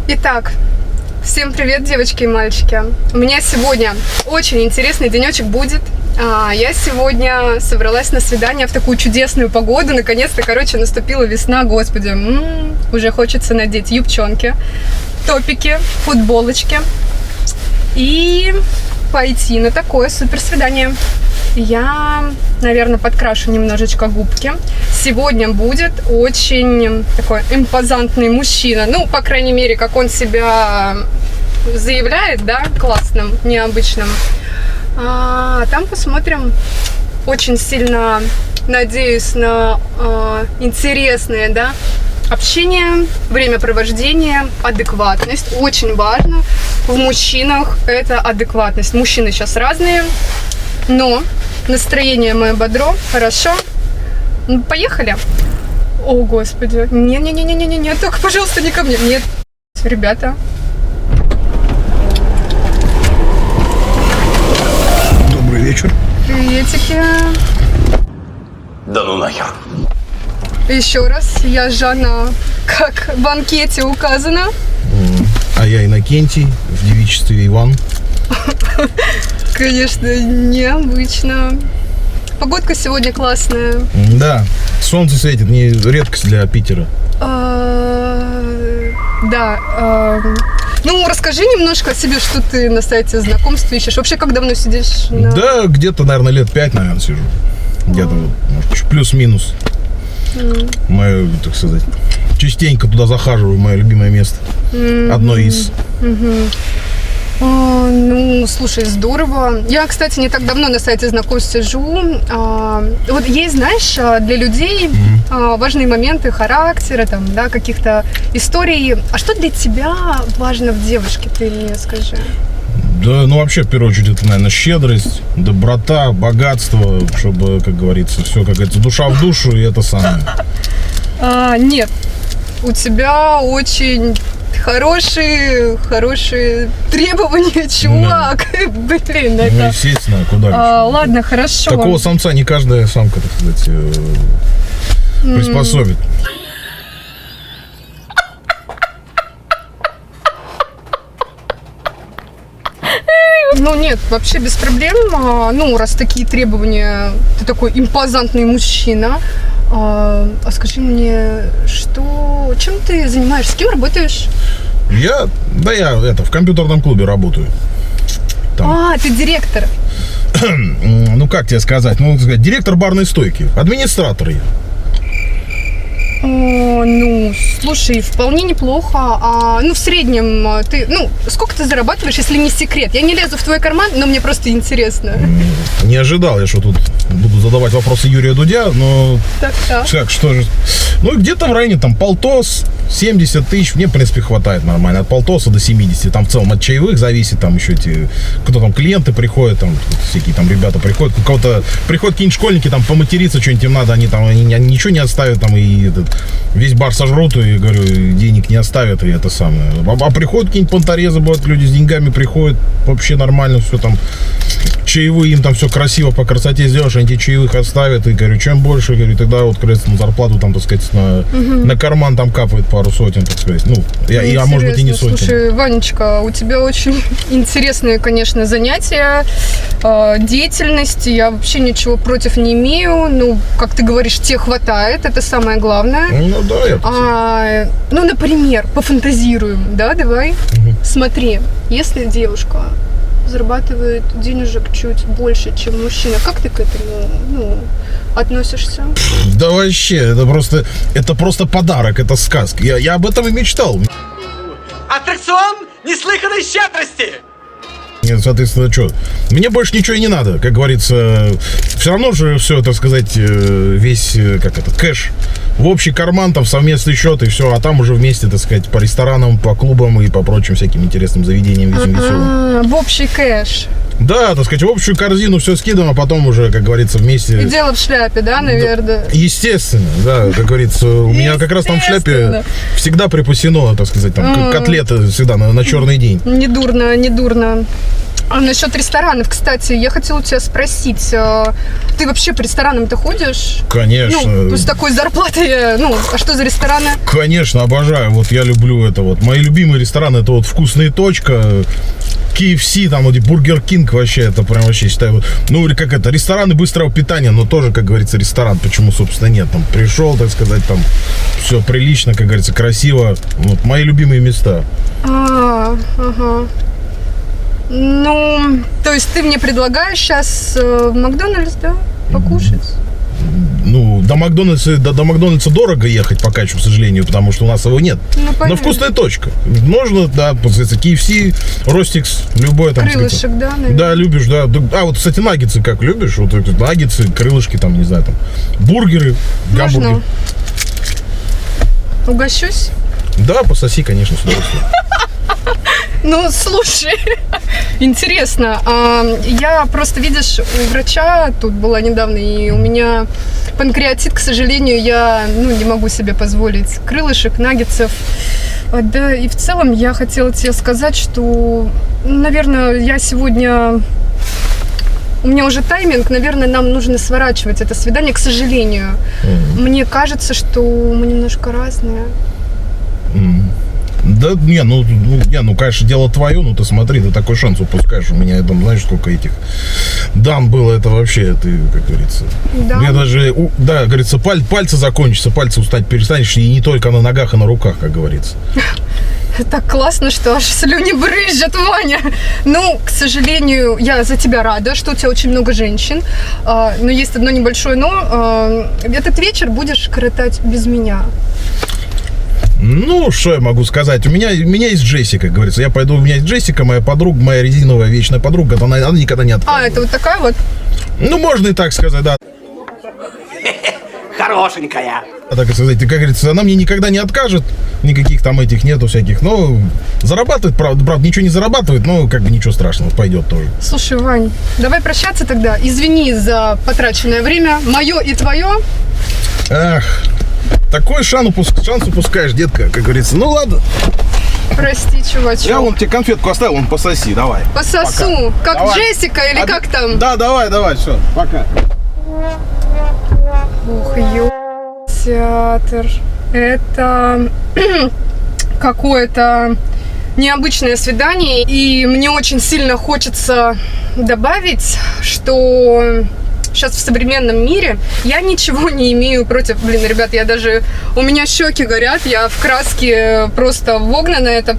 Итак, всем привет, девочки и мальчики. У меня сегодня очень интересный денечек будет. Я сегодня собралась на свидание в такую чудесную погоду. Наконец-то, наступила весна, господи. Уже хочется надеть юбчонки, топики, футболочки и пойти на такое супер свидание. Я, наверное, подкрашу немножечко губки. Сегодня будет очень такой импозантный мужчина. Ну, по крайней мере, как он себя заявляет, да, классным, необычным. Там посмотрим. Очень сильно надеюсь на интересное, да, общение, времяпровождение, адекватность. Очень важно в мужчинах это адекватность. Мужчины сейчас разные, но настроение мое бодро, хорошо. Поехали. О, господи. Не, только, пожалуйста, не ко мне. Нет, ребята. Добрый вечер. Приветики. Да ну нахер. Еще раз, я Жанна, как в анкете указано. А я Иннокентий, в девичестве Иван. Конечно, необычно. Погодка сегодня классная. Да, солнце светит, не редкость для Питера. Да. Ну, расскажи немножко о себе, что ты на сайте знакомств ищешь. Вообще, как давно сидишь? Да, где-то, наверное, лет 5, наверное, сижу. Где-то, может, плюс-минус. Мое, так сказать, частенько туда захаживаю, мое любимое место. Одно из. Ну, слушай, здорово. Я, кстати, не так давно на сайте знакомств сижу. Вот есть, знаешь, для людей важные моменты характера, там, да, каких-то историй. А что для тебя важно в девушке, ты мне скажи? Да, ну вообще, в первую очередь, это, наверное, щедрость, доброта, богатство, чтобы, как говорится, все, как говорится, душа в душу, и это самое. Нет, у тебя очень хорошие требования, чувак. Да. Блин, это... Ну, естественно, куда же. Ладно, хорошо. Такого самца не каждая самка, так сказать, приспособит. Ну нет, вообще без проблем. Ну, раз такие требования, ты такой импозантный мужчина. А скажи мне, чем ты занимаешься, с кем работаешь? Я в компьютерном клубе работаю. Там. Ты директор. Ну, как тебе сказать? Ну, директор барной стойки, администратор я. Ну, слушай, вполне неплохо. Ну, в среднем ты, сколько ты зарабатываешь, если не секрет? Я не лезу в твой карман, но мне просто интересно. Не ожидал я, что тут буду задавать вопросы Юрия Дудя, но... Так. Что же? Ну, где-то в районе, там, полтос, 70 тысяч, мне, в принципе, хватает нормально. От полтоса до 70, там, в целом, от чаевых зависит, там, еще кто там, клиенты приходят, там, всякие там ребята приходят, у кого-то приходят какие-нибудь школьники, там, поматериться, что-нибудь им надо, они ничего не оставят, там, и весь бар сожрут, и, говорю, денег не оставят, и это самое. А приходят какие-нибудь понторезы, бывают, люди с деньгами приходят, вообще нормально, все там, чаевые им там все красиво, по красоте сделаешь, они тебе чаевых оставят, и, говорю, чем больше, говорю, тогда вот, как раз, на зарплату, там, так сказать, на карман там капает пару сотен, так сказать, а может быть и не сотен. Слушай, Ванечка, у тебя очень интересные, конечно, занятия, деятельность, я вообще ничего против не имею, ну, как ты говоришь, тебе хватает, это самое главное. Ну, да, я например, пофантазируем, да, давай, смотри, если девушка зарабатывает денежек чуть больше, чем мужчина, как ты к этому, относишься? Да вообще, это просто подарок, это сказка. Я об этом и мечтал. Аттракцион неслыханной щедрости! Нет, соответственно, что? Мне больше ничего и не надо, как говорится. Все равно же все, так сказать, весь, кэш в общий карман, там, в совместный счет и все, а там уже вместе, так сказать, по ресторанам, по клубам и по прочим всяким интересным заведениям веселым. В общий кэш. Да, так сказать, в общую корзину все скидываем, а потом уже, как говорится, вместе... И дело в шляпе, да, наверное? Естественно, да, как говорится, у меня как раз там в шляпе всегда припасено, так сказать, там котлеты всегда на черный день. Недурно. А насчет ресторанов, кстати, я хотела у тебя спросить, ты вообще по ресторанам-то ходишь? Конечно. Ну, с такой зарплатой, ну, а что за рестораны? Конечно, обожаю. Вот я люблю это вот. Мои любимые рестораны это вот «Вкусная точка», KFC, там вот Бургер Кинг вообще, это прям вообще считаю. Ну, или как это, рестораны быстрого питания, но тоже, как говорится, ресторан. Почему, собственно, нет? Там пришел, так сказать, там все прилично, как говорится, красиво. Вот мои любимые места. Ага. Ну, то есть ты мне предлагаешь сейчас в Макдональдс, да, покушать? Ну, до Макдональдса дорого ехать пока что, к сожалению, потому что у нас его нет. Ну, но «Вкусная точка». Можно, да, получается, KFC, Ростикс, любое там. Крылышек, да, наверное? Да, любишь, да. А вот, кстати, наггетсы как любишь? Вот наггетсы, крылышки, там, не знаю, там, бургеры, гамбургеры. Можно? Угощусь? Да, пососи, конечно, с удовольствием. Ну, слушай, интересно. Я просто, видишь, у врача тут была недавно, и у меня панкреатит, к сожалению, я не могу себе позволить крылышек, наггетсов. Да, и в целом я хотела тебе сказать, что, наверное, я сегодня... У меня уже тайминг, наверное, нам нужно сворачивать это свидание, к сожалению. Мне кажется, что мы немножко разные. Да, конечно, дело твое, ну ты смотри, ты такой шанс упускаешь. У меня там, знаешь, сколько этих дам было, это вообще, ты, как говорится. Да. Мне даже, да, говорится, пальцы закончатся, пальцы устать перестанешь, и не только на ногах, и на руках, как говорится. Так классно, что аж слюни брызжет, Ваня. Ну, к сожалению, я за тебя рада, что у тебя очень много женщин. Но есть одно небольшое но. Этот вечер будешь коротать без меня. Ну, что я могу сказать? У меня есть Джессика, как говорится. Я пойду, у меня есть Джессика, моя подруга, моя резиновая вечная подруга. Она никогда не отказывает. Это вот такая вот? Ну, можно и так сказать, да. Хорошенькая. Так сказать, как говорится, она мне никогда не откажет. Никаких там этих нету всяких. Но зарабатывает, правда, ничего не зарабатывает, но как бы ничего страшного, пойдет тоже. Слушай, Вань, давай прощаться тогда. Извини за потраченное время, мое и твое. Эх, такой шанс упускаешь, детка, как говорится. Ну ладно. Прости, чувачок. Я вон тебе конфетку оставил, вон пососи, давай. Пососу. Пока. Как давай. Джессика или как там? Да, давай, все, пока. Ух, театр. Это какое-то необычное свидание. И мне очень сильно хочется добавить, что сейчас в современном мире я ничего не имею против... Блин, ребят, у меня щеки горят, я в краске просто вогнана, это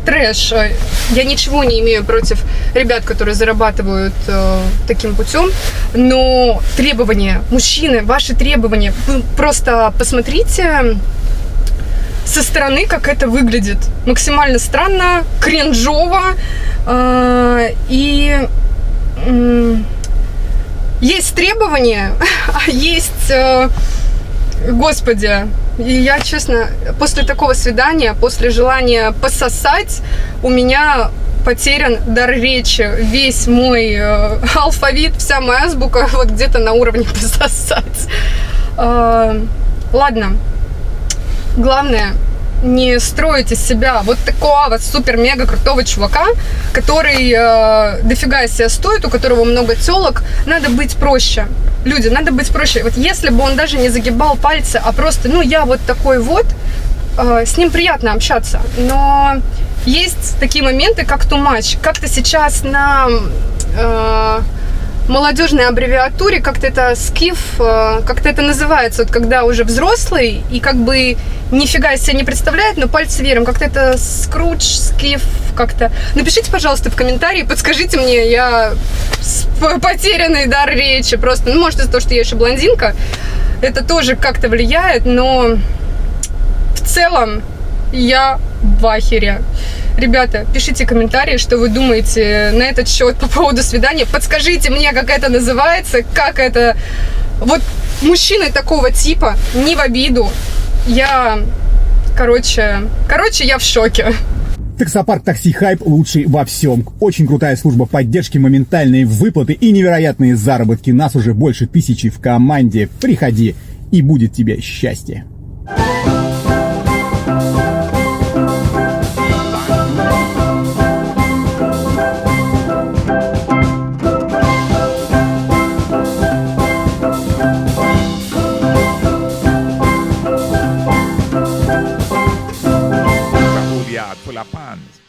трэш. Я ничего не имею против ребят, которые зарабатывают таким путем, но требования, мужчины, ваши требования, вы просто посмотрите со стороны, как это выглядит. Максимально странно, кринжово, и... Есть требования, а есть, господи, и я, честно, после такого свидания, после желания пососать, у меня потерян дар речи. Весь мой алфавит, вся моя азбука вот где-то на уровне пососать. Ладно, главное, не строить из себя вот такого супер-мега крутого чувака, который дофига из себя стоит, у которого много телок. Надо быть проще. Люди, надо быть проще. Вот если бы он даже не загибал пальцы, а просто, я вот такой вот, с ним приятно общаться. Но есть такие моменты, как too much. Как-то сейчас на... молодежной аббревиатуре, как-то это скиф, как-то это называется, вот когда уже взрослый и как бы нифига из себя не представляет, но пальцы вверх, как-то это скрудж, скиф, как-то. Напишите, пожалуйста, в комментарии, подскажите мне, я потерянный дар речи просто, может из-за того, что я еще блондинка, это тоже как-то влияет, но в целом я в ахере. Ребята, пишите комментарии, что вы думаете на этот счет по поводу свидания. Подскажите мне, как это называется, как это... Вот мужчины такого типа, не в обиду. Я я в шоке. Таксопарк Такси Хайп лучший во всем. Очень крутая служба поддержки, моментальные выплаты и невероятные заработки. Нас уже больше 1000 в команде. Приходи, и будет тебе счастье. full of puns.